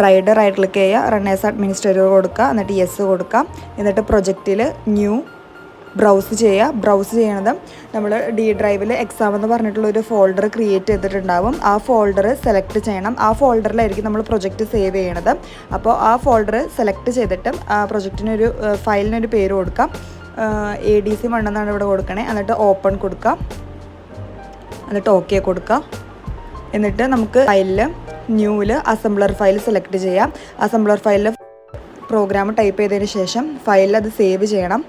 Right click ചെയ്യുക, run as administrator കൊടുക്കുക, എന്നിട്ട് യെസ് കൊടുക്കാം. എന്നിട്ട് പ്രൊജക്റ്റിൽ ന്യൂ ബ്രൗസ് ചെയ്യുക. ബ്രൗസ് ചെയ്യണത് നമ്മൾ ഡി ഡ്രൈവിൽ എക്സാം എന്ന് പറഞ്ഞിട്ടുള്ളൊരു ഫോൾഡർ ക്രിയേറ്റ് ചെയ്തിട്ടുണ്ടാവും. ആ ഫോൾഡർ സെലക്ട് ചെയ്യണം. ആ ഫോൾഡറിലായിരിക്കും നമ്മൾ പ്രൊജക്റ്റ് സേവ് ചെയ്യണത്. അപ്പോൾ ആ ഫോൾഡർ സെലക്ട് ചെയ്തിട്ട് ആ പ്രൊജക്റ്റിനൊരു ഫയലിനൊരു പേര് കൊടുക്കാം. ADC1 എന്നാണ് ഇവിടെ കൊടുക്കണേ. എന്നിട്ട് ഓപ്പൺ കൊടുക്കുക, എന്നിട്ട് ഓക്കെ കൊടുക്കുക. എന്നിട്ട് നമുക്ക് ഫയലിൽ ന്യൂവിൽ അസംബ്ലർ ഫയൽ സെലക്ട് ചെയ്യാം. അസംബ്ലർ ഫയലിൽ പ്രോഗ്രാം ടൈപ്പ് ചെയ്തതിന് ശേഷം ഫയലിൽ അത് സേവ് ചെയ്യണം.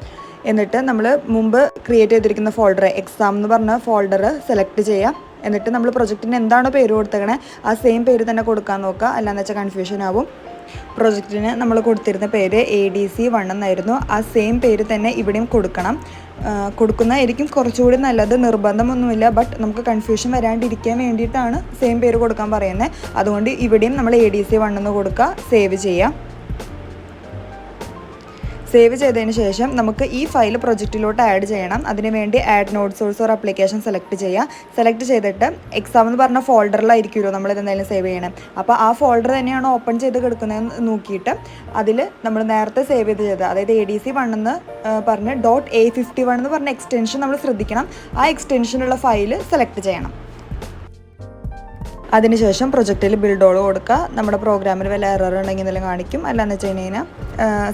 എന്നിട്ട് നമ്മൾ മുമ്പ് ക്രിയേറ്റ് ചെയ്തിരിക്കുന്ന ഫോൾഡർ എക്സാം എന്ന് പറഞ്ഞ ഫോൾഡർ സെലക്ട് ചെയ്യാം. എന്നിട്ട് നമ്മൾ പ്രൊജക്റ്റിന് എന്താണോ പേര് കൊടുത്തേക്കണേ ആ സെയിം പേര് തന്നെ കൊടുക്കാൻ നോക്കുക, അല്ലാന്ന് വെച്ചാൽ കൺഫ്യൂഷൻ ആവും. പ്രൊജക്റ്റിന് നമ്മൾ കൊടുത്തിരുന്ന പേര് ADC1 എന്നായിരുന്നു. ആ സെയിം പേര് തന്നെ ഇവിടെയും കൊടുക്കണം. കൊടുക്കുന്നതായിരിക്കും കുറച്ചുകൂടി നല്ലത്. നിർബന്ധമൊന്നുമില്ല, ബട്ട് നമുക്ക് കൺഫ്യൂഷൻ വരാണ്ടിരിക്കാൻ വേണ്ടിയിട്ടാണ് സെയിം പേര് കൊടുക്കാൻ പറയുന്നത്. അതുകൊണ്ട് ഇവിടെയും നമ്മൾ ADC1 എന്ന് കൊടുക്കുക, സേവ് ചെയ്യാം. സേവ് ചെയ്തതിന് ശേഷം നമുക്ക് ഈ ഫയൽ പ്രൊജക്റ്റിലോട്ട് ആഡ് ചെയ്യണം. അതിനുവേണ്ടി add node source or application select ചെയ്യുക. സെലക്ട് ചെയ്തിട്ട് എക്സാം എന്ന് പറഞ്ഞ ഫോൾഡറിലായിരിക്കുമല്ലോ നമ്മളിത് എന്തായാലും സേവ് ചെയ്യണം. അപ്പോൾ ആ ഫോൾഡർ തന്നെയാണ് ഓപ്പൺ ചെയ്ത് കിടക്കുന്നതെന്ന് നോക്കിയിട്ട് അതിൽ നമ്മൾ നേരത്തെ സേവ് ചെയ്ത് അതായത് ADC1 എന്ന് പറഞ്ഞ് .A51 എന്ന് പറഞ്ഞ എക്സ്റ്റൻഷൻ നമ്മൾ ശ്രദ്ധിക്കണം. ആ എക്സ്റ്റൻഷനുള്ള ഫയൽ സെലക്ട് ചെയ്യണം. അതിനുശേഷം പ്രൊജക്റ്റിൽ ബിൽഡ് ഓൾ കൊടുക്കുക. നമ്മുടെ പ്രോഗ്രാമിൽ വല്ല എറർ ഉണ്ടെങ്കിൽ എന്തെങ്കിലും കാണിക്കും, അല്ലാന്ന് വെച്ച് കഴിഞ്ഞാൽ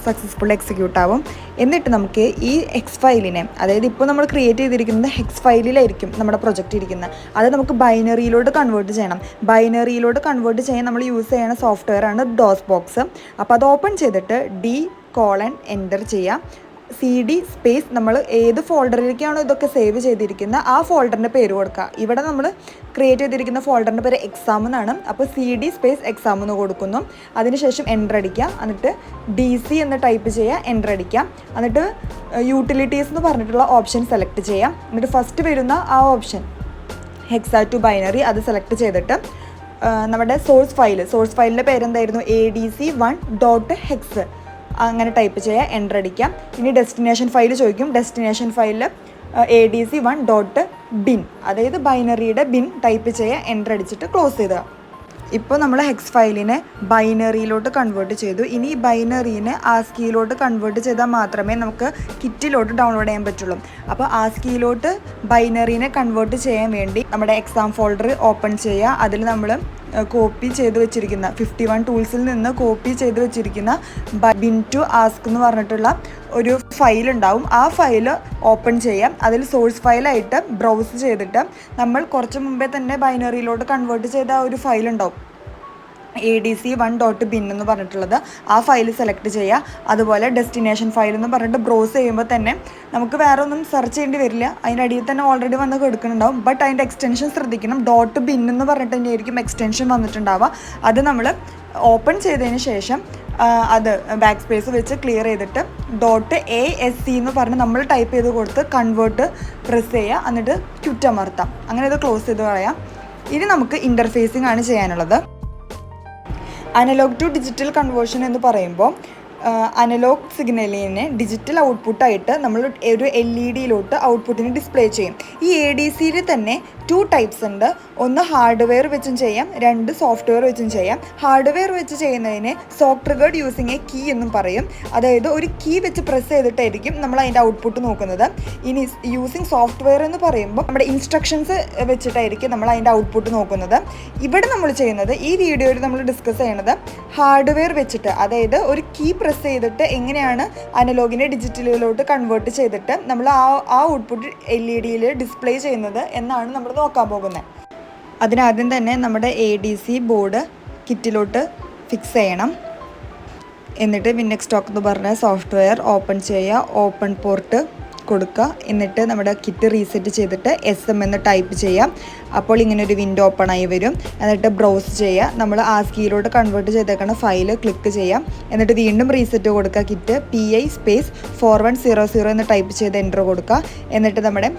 സക്സസ്ഫുള്ളി എക്സിക്യൂട്ട് ആവും. എന്നിട്ട് നമുക്ക് ഈ എക്സ് ഫയലിനെ, അതായത് ഇപ്പോൾ നമ്മൾ ക്രിയേറ്റ് ചെയ്തിരിക്കുന്നത് ഹെക്സ് ഫയലിലായിരിക്കും നമ്മുടെ പ്രൊജക്റ്റ് ഇരിക്കുന്നത്. അത് നമുക്ക് ബൈനറിയിലോട്ട് കൺവേർട്ട് ചെയ്യണം. ബൈനറിയിലോട്ട് കൺവേർട്ട് ചെയ്യാൻ നമ്മൾ യൂസ് ചെയ്യുന്ന സോഫ്റ്റ്വെയർ ആണ് ഡോസ് ബോക്സ്. അപ്പോൾ അത് ഓപ്പൺ ചെയ്തിട്ട് D:(എൻ്റർ ചെയ്യാം. CD സ്പേസ് നമ്മൾ ഏത് ഫോൾഡറിലേക്കാണോ ഇതൊക്കെ സേവ് ചെയ്തിരിക്കുന്നത് ആ ഫോൾഡറിൻ്റെ പേര് കൊടുക്കുക. ഇവിടെ നമ്മൾ ക്രിയേറ്റ് ചെയ്തിരിക്കുന്ന ഫോൾഡറിൻ്റെ പേര് എക്സാം എന്നാണ്. അപ്പോൾ CD സ്പേസ് എക്സാം എന്ന് കൊടുക്കുന്നു. അതിനുശേഷം എൻ്റർ അടിക്കുക. എന്നിട്ട് DC എന്ന് ടൈപ്പ് ചെയ്യുക, എൻ്റർ അടിക്കുക. എന്നിട്ട് യൂട്ടിലിറ്റീസ് എന്ന് പറഞ്ഞിട്ടുള്ള ഓപ്ഷൻ സെലക്ട് ചെയ്യാം. എന്നിട്ട് ഫസ്റ്റ് വരുന്ന ആ ഓപ്ഷൻ ഹെക്സാ ടു ബൈനറി അത് സെലക്ട് ചെയ്തിട്ട് നമ്മുടെ സോഴ്സ് ഫയലിൻ്റെ പേരെന്തായിരുന്നു, ADC1.hex അങ്ങനെ ടൈപ്പ് ചെയ്യുക, എൻ്റർ അടിക്കാം. ഇനി ഡെസ്റ്റിനേഷൻ ഫയൽ ചോദിക്കും. ഡെസ്റ്റിനേഷൻ ഫയലിൽ ADC1.bin അതായത് ബൈനറിയുടെ ബിൻ ടൈപ്പ് ചെയ്യുക, എൻ്റർ അടിച്ചിട്ട് ക്ലോസ് ചെയ്യുക. ഇപ്പോൾ നമ്മൾ ഹെക്സ് ഫയലിനെ ബൈനറിയിലോട്ട് കൺവേർട്ട് ചെയ്തു. ഇനി ഈ ബൈനറിനെ ആസ്കിയിലോട്ട് കൺവേർട്ട് ചെയ്താൽ മാത്രമേ നമുക്ക് കിറ്റിലോട്ട് ഡൗൺലോഡ് ചെയ്യാൻ പറ്റുള്ളൂ. അപ്പോൾ ആസ്കിയിലോട്ട് ബൈനറിനെ കൺവേർട്ട് ചെയ്യാൻ വേണ്ടി നമ്മുടെ എക്സാം ഫോൾഡർ ഓപ്പൺ ചെയ്യുക. അതിൽ നമ്മൾ കോപ്പി ചെയ്ത് വെച്ചിരിക്കുന്ന 51 ടൂൾസിൽ നിന്ന് കോപ്പി ചെയ്ത് വെച്ചിരിക്കുന്ന bin to ask എന്ന് പറഞ്ഞിട്ടുള്ള ഒരു ഫയൽ ഉണ്ടാവും. ആ ഫയൽ ഓപ്പൺ ചെയ്യാം. അതിൽ സോഴ്സ് ഫയലായിട്ട് ബ്രൗസ് ചെയ്തിട്ട് നമ്മൾ കുറച്ച് മുമ്പേ തന്നെ ബൈനറിയിലോട്ട് കൺവേർട്ട് ചെയ്ത ഒരു ഫയൽ ഉണ്ടാവും, ADC1.bin എന്ന് പറഞ്ഞിട്ടുള്ളത്. ആ ഫയൽ സെലക്ട് ചെയ്യുക. അതുപോലെ ഡെസ്റ്റിനേഷൻ ഫയൽ എന്ന് പറഞ്ഞിട്ട് ബ്രൗസ് ചെയ്യുമ്പോൾ തന്നെ നമുക്ക് വേറെ ഒന്നും സെർച്ച് ചെയ്യേണ്ടി വരില്ല. അതിൻ്റെ അടിയിൽ തന്നെ ഓൾറെഡി വന്ന് കിടക്കുന്നുണ്ടാവും. ബട്ട് അതിൻ്റെ എക്സ്റ്റൻഷൻ ശ്രദ്ധിക്കണം. .bin എന്ന് പറഞ്ഞിട്ട് തന്നെയായിരിക്കും എക്സ്റ്റൻഷൻ വന്നിട്ടുണ്ടാവുക. അത് നമ്മൾ ഓപ്പൺ ചെയ്തതിന് ശേഷം അത് ബാക്ക് സ്പേസ് വെച്ച് ക്ലിയർ ചെയ്തിട്ട് .ASC എന്ന് പറഞ്ഞ് നമ്മൾ ടൈപ്പ് ചെയ്ത് കൊടുത്ത് കൺവേർട്ട് പ്രസ് ചെയ്യുക. എന്നിട്ട് ക്വിറ്റ് അമർത്താം. അങ്ങനെ ഇത് ക്ലോസ് ചെയ്ത് കളയാം. ഇനി നമുക്ക് ഇൻ്റർഫേസിംഗ് ആണ് ചെയ്യാനുള്ളത്. അനലോഗ് ടു ഡിജിറ്റൽ കൺവേർഷൻ എന്ന് പറയുമ്പോൾ അനലോഗ് സിഗ്നലിനെ ഡിജിറ്റൽ ഔട്ട്പുട്ടായിട്ട് നമ്മൾ ഒരു LED ഔട്ട്പുട്ടിന് ഡിസ്പ്ലേ ചെയ്യും. ഈ ADCയിൽ തന്നെ 2 ടൈപ്സ് ഉണ്ട്. ഒന്ന് ഹാർഡ്വെയർ വെച്ചും ചെയ്യാം, 2 സോഫ്റ്റ്വെയർ വെച്ചും ചെയ്യാം. ഹാർഡ്വെയർ വെച്ച് ചെയ്യുന്നതിന് soft triggered using a key എന്നും പറയും. അതായത് ഒരു കീ വെച്ച് പ്രസ് ചെയ്തിട്ടായിരിക്കും നമ്മൾ അതിൻ്റെ ഔട്ട്പുട്ട് നോക്കുന്നത്. ഇനി യൂസിങ് സോഫ്റ്റ്വെയർ എന്ന് പറയുമ്പോൾ നമ്മുടെ ഇൻസ്ട്രക്ഷൻസ് വെച്ചിട്ടായിരിക്കും നമ്മൾ അതിൻ്റെ ഔട്ട്പുട്ട് നോക്കുന്നത്. ഇവിടെ നമ്മൾ ചെയ്യുന്നത്, ഈ വീഡിയോയിൽ നമ്മൾ ഡിസ്കസ് ചെയ്യുന്നത് ഹാർഡ്വെയർ വെച്ചിട്ട്, അതായത് ഒരു കീ പ്രസ് ചെയ്തിട്ട് എങ്ങനെയാണ് അനലോഗിനെ ഡിജിറ്റലിലോട്ട് കൺവേർട്ട് ചെയ്തിട്ട് നമ്മൾ ആ ഔട്ട്പുട്ട് LED ഡിസ്പ്ലേ ചെയ്യുന്നത് എന്നാണ് നമ്മൾ നോക്കാൻ പോകുന്നത്. അതിനാദ്യം തന്നെ നമ്മുടെ ADC ബോർഡ് കിറ്റിലോട്ട് ഫിക്സ് ചെയ്യണം. എന്നിട്ട് വിൻഡെക്സ് സ്റ്റോക്ക് എന്ന് പറഞ്ഞ സോഫ്റ്റ്വെയർ ഓപ്പൺ ചെയ്യുക, ഓപ്പൺ പോർട്ട് കൊടുക്കുക. എന്നിട്ട് നമ്മുടെ കിറ്റ് റീസെറ്റ് ചെയ്തിട്ട് SM എന്ന് ടൈപ്പ് ചെയ്യാം. അപ്പോൾ ഇങ്ങനെ ഒരു വിൻഡോ ഓപ്പൺ ആയി വരും. എന്നിട്ട് ബ്രൗസ് ചെയ്യുക. നമ്മൾ ആസ്കിയിലോട്ട് കൺവേർട്ട് ചെയ്തേക്കുന്ന ഫയൽ ക്ലിക്ക് ചെയ്യാം. എന്നിട്ട് വീണ്ടും റീസെറ്റ് കൊടുക്കുക. കിറ്റ് PI സ്പേസ് 4100 എന്ന് ടൈപ്പ് ചെയ്ത് എൻ്റർ കൊടുക്കുക. എന്നിട്ട് നമ്മുടെ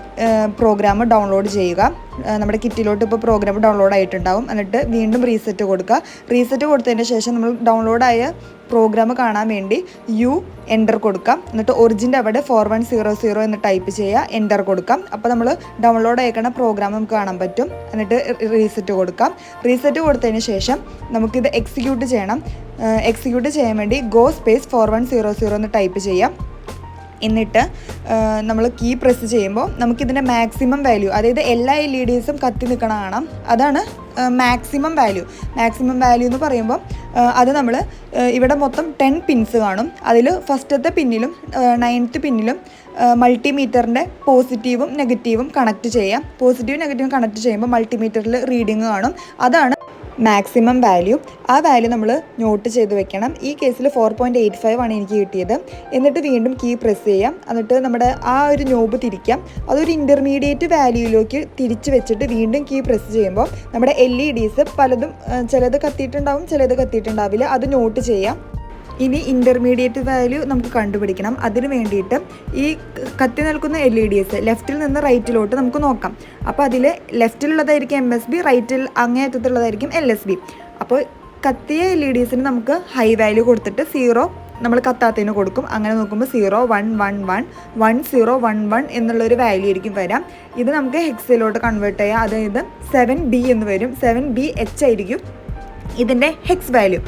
പ്രോഗ്രാം ഡൗൺലോഡ് ചെയ്യുക. നമ്മുടെ കിറ്റിലോട്ട് ഇപ്പോൾ പ്രോഗ്രാം ഡൗൺലോഡ് ആയിട്ടുണ്ടാവും. എന്നിട്ട് വീണ്ടും റീസെറ്റ് കൊടുക്കുക. റീസെറ്റ് കൊടുത്തതിന് ശേഷം നമ്മൾ ഡൗൺലോഡായ പ്രോഗ്രാം കാണാൻ വേണ്ടി എൻ്റർ കൊടുക്കാം. എന്നിട്ട് ഒറിജിൻ്റെ അവിടെ 4100 എന്ന് ടൈപ്പ് ചെയ്യുക, എൻ്റർ കൊടുക്കാം. അപ്പോൾ നമ്മൾ ഡൗൺലോഡ് ആയിരിക്കുന്ന പ്രോഗ്രാം നമുക്ക് കാണാൻ പറ്റും. കാണിക്കും. എന്നിട്ട് റീസെറ്റ് കൊടുക്കാം. റീസെറ്റ് കൊടുത്തതിന് ശേഷം നമുക്കിത് എക്സിക്യൂട്ട് ചെയ്യണം. എക്സിക്യൂട്ട് ചെയ്യാൻ വേണ്ടി ഗോ സ്പേസ് 4100 എന്ന് ടൈപ്പ് ചെയ്യാം. എന്നിട്ട് നമ്മൾ കീ പ്രസ് ചെയ്യുമ്പോൾ നമുക്കിതിൻ്റെ മാക്സിമം വാല്യൂ, അതായത് എല്ലാ LEDസും കത്തി നിൽക്കണം കാണാം. അതാണ് മാക്സിമം വാല്യൂ. മാക്സിമം വാല്യൂ എന്ന് പറയുമ്പോൾ അത് നമ്മൾ ഇവിടെ മൊത്തം 10 പിൻസ് കാണും. അതിൽ ഫസ്റ്റത്തെ പിന്നിലും 9th പിന്നിലും മൾട്ടിമീറ്ററിൻ്റെ പോസിറ്റീവും നെഗറ്റീവും കണക്ട് ചെയ്യാം. പോസിറ്റീവും നെഗറ്റീവും കണക്ട് ചെയ്യുമ്പോൾ മൾട്ടിമീറ്ററിൽ റീഡിങ് കാണും. അതാണ് മാക്സിമം വാല്യൂ. ആ വാല്യൂ നമ്മൾ നോട്ട് ചെയ്ത് വെക്കണം. ഈ കേസിൽ 4.85 ആണ് എനിക്ക് കിട്ടിയത്. എന്നിട്ട് വീണ്ടും കീ പ്രസ് ചെയ്യാം. എന്നിട്ട് നമ്മുടെ ആ ഒരു നോബ് തിരിക്കാം. അതൊരു ഇൻ്റർമീഡിയറ്റ് വാല്യൂയിലേക്ക് തിരിച്ച് വെച്ചിട്ട് വീണ്ടും കീ പ്രസ് ചെയ്യുമ്പോൾ നമ്മുടെ LEDs പലതും ചിലത് കത്തിയിട്ടുണ്ടാവും, ചിലത് കത്തിയിട്ടുണ്ടാവില്ല. അത് നോട്ട് ചെയ്യാം. ഇനി ഇൻ്റർമീഡിയറ്റ് വാല്യൂ നമുക്ക് കണ്ടുപിടിക്കണം. അതിന് വേണ്ടിയിട്ട് ഈ കത്തി നിൽക്കുന്ന LEDs ലെഫ്റ്റിൽ നിന്ന് റൈറ്റിലോട്ട് നമുക്ക് നോക്കാം. അപ്പോൾ അതിൽ ലെഫ്റ്റിലുള്ളതായിരിക്കും MSB, റൈറ്റിൽ അങ്ങേയറ്റത്തുള്ളതായിരിക്കും LSB. അപ്പോൾ കത്തിയ LEDsന് നമുക്ക് ഹൈ വാല്യൂ കൊടുത്തിട്ട് 0 നമ്മൾ കത്താത്തതിന് കൊടുക്കും. അങ്ങനെ നോക്കുമ്പോൾ 0 1 1 1 1 0 1 1 എന്നുള്ളൊരു വാല്യൂ ആയിരിക്കും വരാം. ഇത് നമുക്ക് ഹെക്സിലോട്ട് കൺവേർട്ട് ചെയ്യാം. അതായത് 7B എന്ന് വരും. 7BH ആയിരിക്കും ഇതിൻ്റെ ഹെക്സ് വാല്യൂ.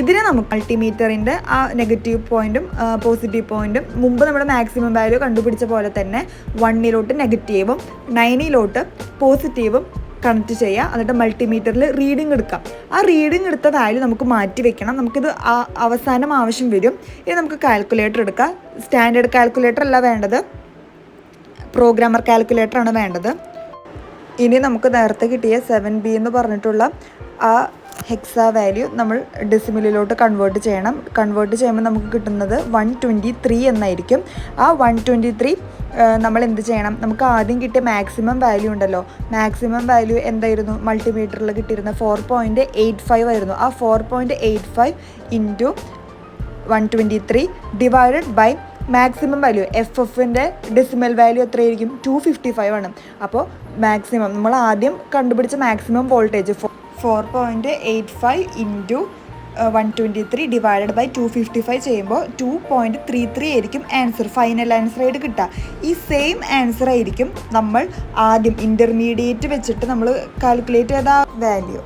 ഇതിനെ നമുക്ക് മൾട്ടിമീറ്ററിൻ്റെ ആ നെഗറ്റീവ് പോയിൻറ്റും പോസിറ്റീവ് പോയിൻറ്റും മുമ്പ് നമ്മുടെ മാക്സിമം വാല്യൂ കണ്ടുപിടിച്ച പോലെ തന്നെ 1 നെഗറ്റീവും 9 പോസിറ്റീവും കണക്ട് ചെയ്യുക. എന്നിട്ട് മൾട്ടിമീറ്ററിൽ റീഡിങ് എടുക്കാം. ആ റീഡിങ് എടുത്ത വാല്യൂ നമുക്ക് മാറ്റി വെക്കണം. നമുക്കിത് അവസാനം ആവശ്യം വരും. ഇനി നമുക്ക് കാൽക്കുലേറ്റർ എടുക്കാം. സ്റ്റാൻഡേർഡ് കാൽക്കുലേറ്റർ അല്ല വേണ്ടത്, പ്രോഗ്രാമർ കാൽക്കുലേറ്ററാണ് വേണ്ടത്. ഇനി നമുക്ക് നേരത്തെ കിട്ടിയ 7B എന്ന് പറഞ്ഞിട്ടുള്ള ആ ഹെക്സാ വാല്യൂ നമ്മൾ ഡെസിമലിലോട്ട് കൺവേർട്ട് ചെയ്യണം. കൺവേർട്ട് ചെയ്യുമ്പോൾ നമുക്ക് കിട്ടുന്നത് 123 എന്നായിരിക്കും. ആ 123 നമ്മൾ എന്ത് ചെയ്യണം? നമുക്ക് ആദ്യം കിട്ടിയ മാക്സിമം വാല്യൂ ഉണ്ടല്ലോ, മാക്സിമം വാല്യൂ എന്തായിരുന്നു? മൾട്ടിമീറ്ററിൽ കിട്ടിയിരുന്ന 4.85 ആയിരുന്നു. ആ 4.85 into 123 divided by maximum value. FFൻ്റെ ഡെസിമൽ വാല്യൂ എത്രയായിരിക്കും? 255 ആണ്. അപ്പോൾ മാക്സിമം നമ്മൾ ആദ്യം കണ്ടുപിടിച്ച maximum voltage 4.85 into 123 divided by 255 ചെയ്യുമ്പോൾ 2.33 ആയിരിക്കും ആൻസർ, ഫൈനൽ ആൻസർ ആയിട്ട് കിട്ടുക. ഈ സെയിം ആൻസർ ആയിരിക്കും നമ്മൾ ആദ്യം ഇൻ്റർമീഡിയറ്റ് വെച്ചിട്ട് നമ്മൾ കാൽക്കുലേറ്റ് ചെയ്ത വാല്യൂ.